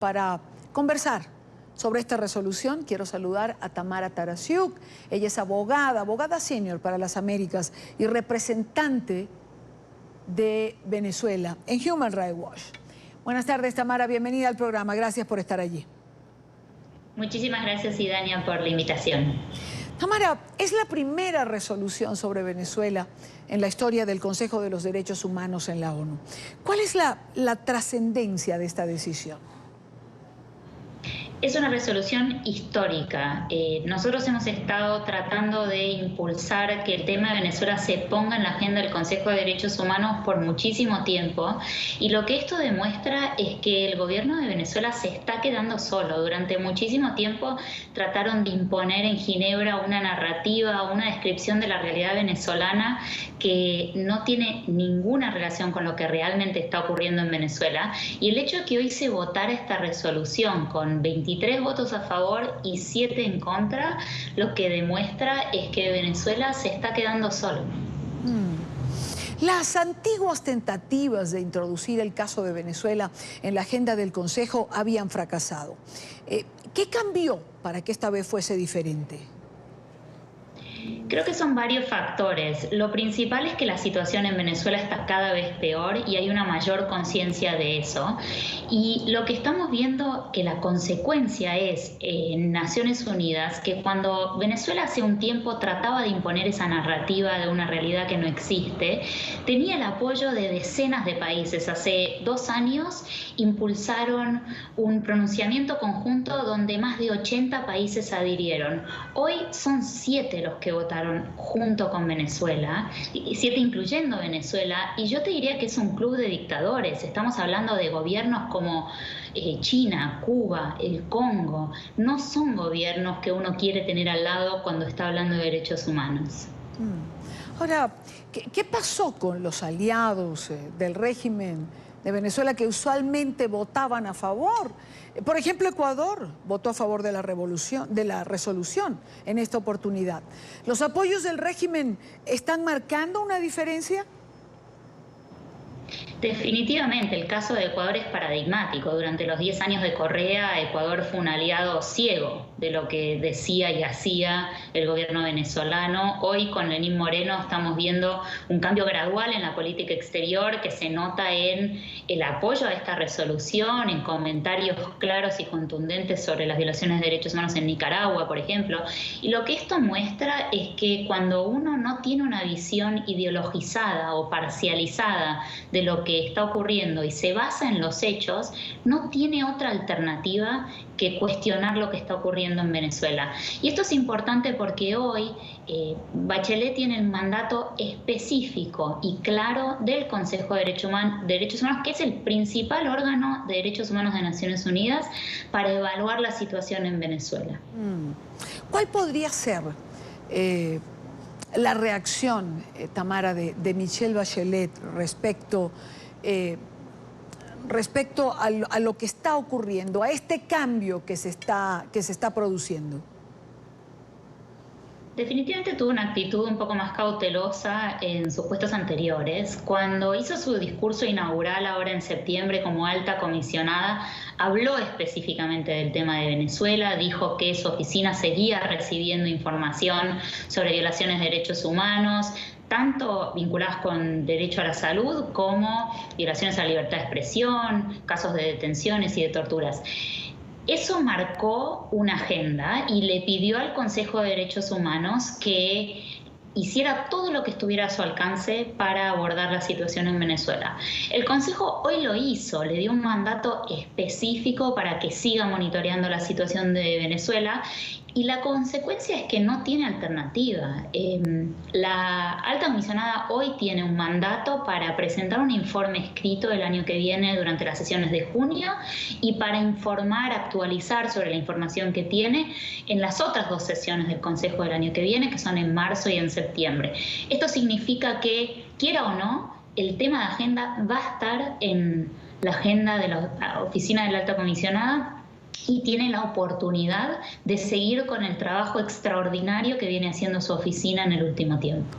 Para conversar sobre esta resolución, quiero saludar a Tamara Tarasiuk. Ella es abogada senior para las Américas y representante de Venezuela en Human Rights Watch. Buenas tardes, Tamara, bienvenida al programa. Gracias por estar allí. Muchísimas gracias, Idania, por la invitación. Tamara, es la primera resolución sobre Venezuela en la historia del Consejo de los Derechos Humanos en la ONU. ¿Cuál es la trascendencia de esta decisión? Es una resolución histórica. Nosotros hemos estado tratando de impulsar que el tema de Venezuela se ponga en la agenda del Consejo de Derechos Humanos por muchísimo tiempo, y lo que esto demuestra es que el gobierno de Venezuela se está quedando solo. Durante muchísimo tiempo trataron de imponer en Ginebra una narrativa, una descripción de la realidad venezolana que no tiene ninguna relación con lo que realmente está ocurriendo en Venezuela, y el hecho de que hoy se votara esta resolución con 23 votos a favor y 7 en contra, lo que demuestra es que Venezuela se está quedando solo. Las antiguas tentativas de introducir el caso de Venezuela en la agenda del Consejo habían fracasado. ¿Qué cambió para que esta vez fuese diferente? Creo que son varios factores. Lo principal es que la situación en Venezuela está cada vez peor y hay una mayor conciencia de eso. Y lo que estamos viendo, que la consecuencia es en Naciones Unidas, que cuando Venezuela hace un tiempo trataba de imponer esa narrativa de una realidad que no existe, tenía el apoyo de decenas de países. Hace 2 años impulsaron un pronunciamiento conjunto donde más de 80 países adhirieron. Hoy son 7 los que votaron junto con Venezuela, 7 incluyendo Venezuela, y yo te diría que es un club de dictadores. Estamos hablando de gobiernos como China, Cuba, el Congo. No son gobiernos que uno quiere tener al lado cuando está hablando de derechos humanos. Ahora, ¿qué pasó con los aliados del régimen de Venezuela que usualmente votaban a favor? Por ejemplo, Ecuador votó a favor de la resolución en esta oportunidad. ¿Los apoyos del régimen están marcando una diferencia? Definitivamente, el caso de Ecuador es paradigmático. Durante los 10 años de Correa, Ecuador fue un aliado ciego de lo que decía y hacía el gobierno venezolano. Hoy, con Lenín Moreno, estamos viendo un cambio gradual en la política exterior que se nota en el apoyo a esta resolución, en comentarios claros y contundentes sobre las violaciones de derechos humanos en Nicaragua, por ejemplo. Y lo que esto muestra es que cuando uno no tiene una visión ideologizada o parcializada de lo que está ocurriendo y se basa en los hechos, no tiene otra alternativa que cuestionar lo que está ocurriendo en Venezuela. Y esto es importante porque hoy Bachelet tiene el mandato específico y claro del Consejo de Derechos Humanos, que es el principal órgano de derechos humanos de Naciones Unidas, para evaluar la situación en Venezuela. ¿Cuál podría ser la reacción, Tamara, de Michelle Bachelet respecto a lo que está ocurriendo, a este cambio que se está produciendo? Definitivamente tuvo una actitud un poco más cautelosa en sus puestos anteriores. Cuando hizo su discurso inaugural ahora en septiembre como alta comisionada, habló específicamente del tema de Venezuela, dijo que su oficina seguía recibiendo información sobre violaciones de derechos humanos, tanto vinculadas con derecho a la salud como violaciones a la libertad de expresión, casos de detenciones y de torturas. Eso marcó una agenda y le pidió al Consejo de Derechos Humanos que hiciera todo lo que estuviera a su alcance para abordar la situación en Venezuela. El Consejo hoy lo hizo, le dio un mandato específico para que siga monitoreando la situación de Venezuela, y la consecuencia es que no tiene alternativa. La alta comisionada hoy tiene un mandato para presentar un informe escrito el año que viene durante las sesiones de junio y para informar, actualizar sobre la información que tiene en las otras 2 sesiones del Consejo del año que viene, que son en marzo y en septiembre. Esto significa que, quiera o no, el tema de agenda va a estar en la agenda de la oficina de la alta comisionada, y tiene la oportunidad de seguir con el trabajo extraordinario que viene haciendo su oficina en el último tiempo.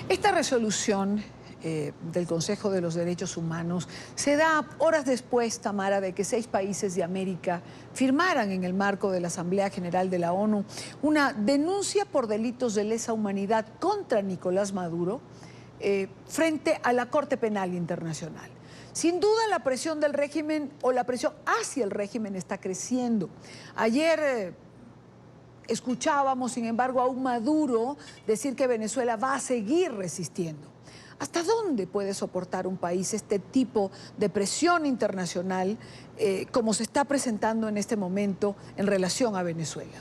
Esta resolución del Consejo de los Derechos Humanos se da horas después, Tamara, de que 6 países de América firmaran en el marco de la Asamblea General de la ONU una denuncia por delitos de lesa humanidad contra Nicolás Maduro frente a la Corte Penal Internacional. Sin duda la presión del régimen o la presión hacia el régimen está creciendo. Ayer escuchábamos, sin embargo, a un Maduro decir que Venezuela va a seguir resistiendo. ¿Hasta dónde puede soportar un país este tipo de presión internacional como se está presentando en este momento en relación a Venezuela?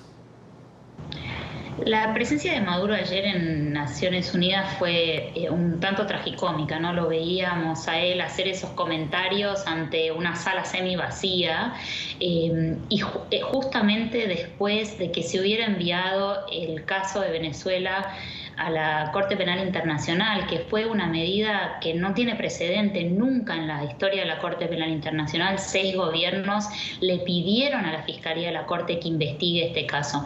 La presencia de Maduro ayer en Naciones Unidas fue un tanto tragicómica, ¿no? Lo veíamos a él hacer esos comentarios ante una sala semi vacía justamente después de que se hubiera enviado el caso de Venezuela a la Corte Penal Internacional, que fue una medida que no tiene precedente nunca en la historia de la Corte Penal Internacional. 6 gobiernos le pidieron a la Fiscalía de la Corte que investigue este caso.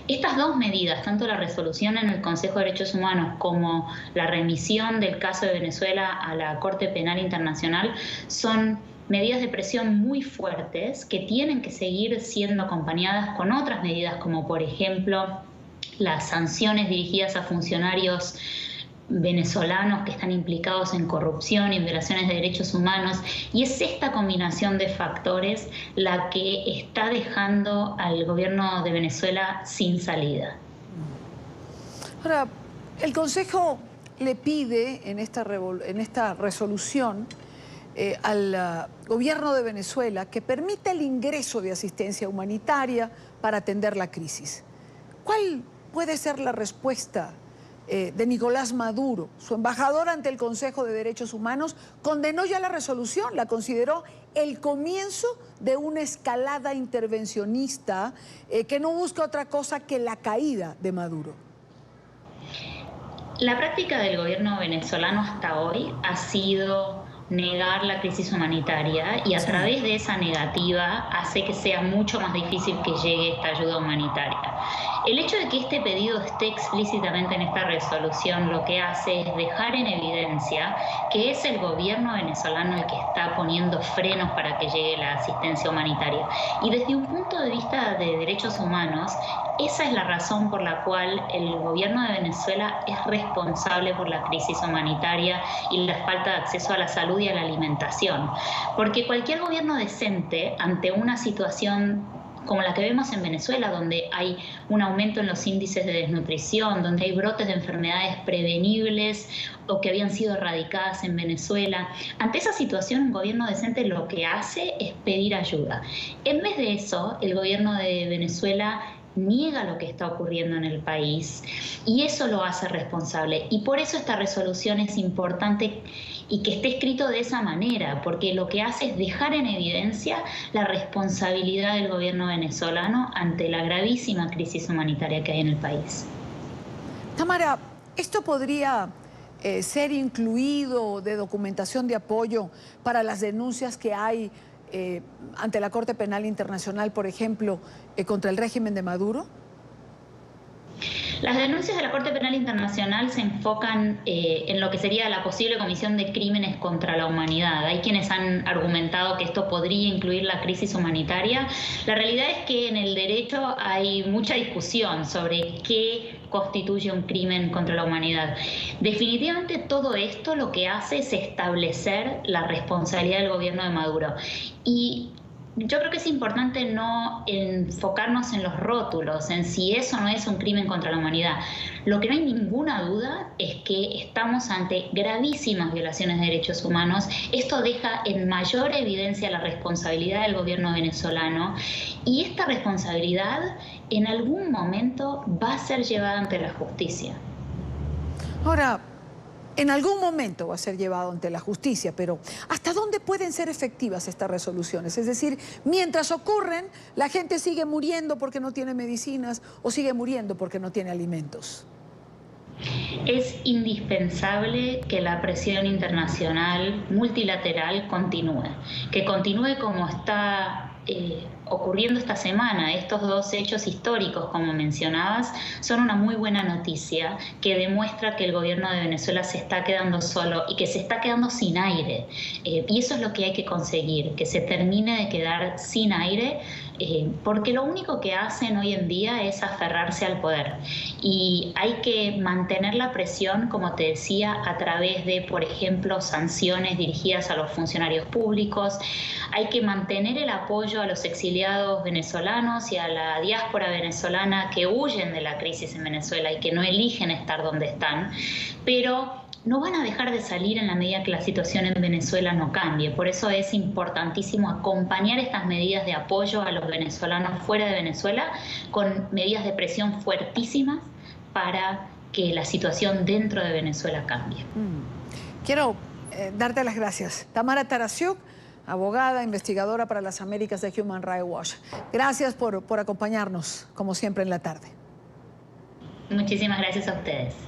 Estas 2 medidas, tanto la resolución en el Consejo de Derechos Humanos como la remisión del caso de Venezuela a la Corte Penal Internacional, son medidas de presión muy fuertes que tienen que seguir siendo acompañadas con otras medidas, como por ejemplo las sanciones dirigidas a funcionarios venezolanos que están implicados en corrupción y en violaciones de derechos humanos, y es esta combinación de factores la que está dejando al gobierno de Venezuela sin salida. Ahora, el Consejo le pide en esta resolución al gobierno de Venezuela que permita el ingreso de asistencia humanitaria para atender la crisis. ¿Cuál puede ser la respuesta de Nicolás Maduro? Su embajador ante el Consejo de Derechos Humanos condenó ya la resolución, la consideró el comienzo de una escalada intervencionista que no busca otra cosa que la caída de Maduro. La práctica del gobierno venezolano hasta hoy ha sido negar la crisis humanitaria y a través de esa negativa hace que sea mucho más difícil que llegue esta ayuda humanitaria. El hecho de que este pedido esté explícitamente en esta resolución lo que hace es dejar en evidencia que es el gobierno venezolano el que está poniendo frenos para que llegue la asistencia humanitaria. Y desde un punto de vista de derechos humanos, esa es la razón por la cual el gobierno de Venezuela es responsable por la crisis humanitaria y la falta de acceso a la salud y a la alimentación. Porque cualquier gobierno decente, ante una situación como la que vemos en Venezuela, donde hay un aumento en los índices de desnutrición, donde hay brotes de enfermedades prevenibles o que habían sido erradicadas en Venezuela. Ante esa situación, un gobierno decente lo que hace es pedir ayuda. En vez de eso, el gobierno de Venezuela niega lo que está ocurriendo en el país y eso lo hace responsable. Y por eso esta resolución es importante y que esté escrito de esa manera, porque lo que hace es dejar en evidencia la responsabilidad del gobierno venezolano ante la gravísima crisis humanitaria que hay en el país. Tamara, ¿esto podría ser incluido de documentación de apoyo para las denuncias que hay ante la Corte Penal Internacional, por ejemplo, contra el régimen de Maduro? Las denuncias de la Corte Penal Internacional se enfocan en lo que sería la posible comisión de crímenes contra la humanidad. Hay quienes han argumentado que esto podría incluir la crisis humanitaria. La realidad es que en el derecho hay mucha discusión sobre qué constituye un crimen contra la humanidad. Definitivamente todo esto lo que hace es establecer la responsabilidad del gobierno de Maduro. Y yo creo que es importante no enfocarnos en los rótulos, en si eso no es un crimen contra la humanidad. Lo que no hay ninguna duda es que estamos ante gravísimas violaciones de derechos humanos. Esto deja en mayor evidencia la responsabilidad del gobierno venezolano y esta responsabilidad en algún momento va a ser llevada ante la justicia. Ahora, en algún momento va a ser llevado ante la justicia, pero ¿hasta dónde pueden ser efectivas estas resoluciones? Es decir, mientras ocurren, la gente sigue muriendo porque no tiene medicinas o sigue muriendo porque no tiene alimentos. Es indispensable que la presión internacional multilateral continúe, que continúe como está ocurriendo esta semana. Estos dos hechos históricos, como mencionabas, son una muy buena noticia que demuestra que el gobierno de Venezuela se está quedando solo y que se está quedando sin aire. Y eso es lo que hay que conseguir, que se termine de quedar sin aire, porque lo único que hacen hoy en día es aferrarse al poder. Y hay que mantener la presión, como te decía, a través de, por ejemplo, sanciones dirigidas a los funcionarios públicos. Hay que mantener el apoyo a los exiliados venezolanos y a la diáspora venezolana que huyen de la crisis en Venezuela y que no eligen estar donde están, pero no van a dejar de salir en la medida que la situación en Venezuela no cambie. Por eso es importantísimo acompañar estas medidas de apoyo a los venezolanos fuera de Venezuela con medidas de presión fuertísimas para que la situación dentro de Venezuela cambie. Quiero darte las gracias. Tamara Tarasiuk, abogada, investigadora para las Américas de Human Rights Watch. Gracias por acompañarnos, como siempre, en la tarde. Muchísimas gracias a ustedes.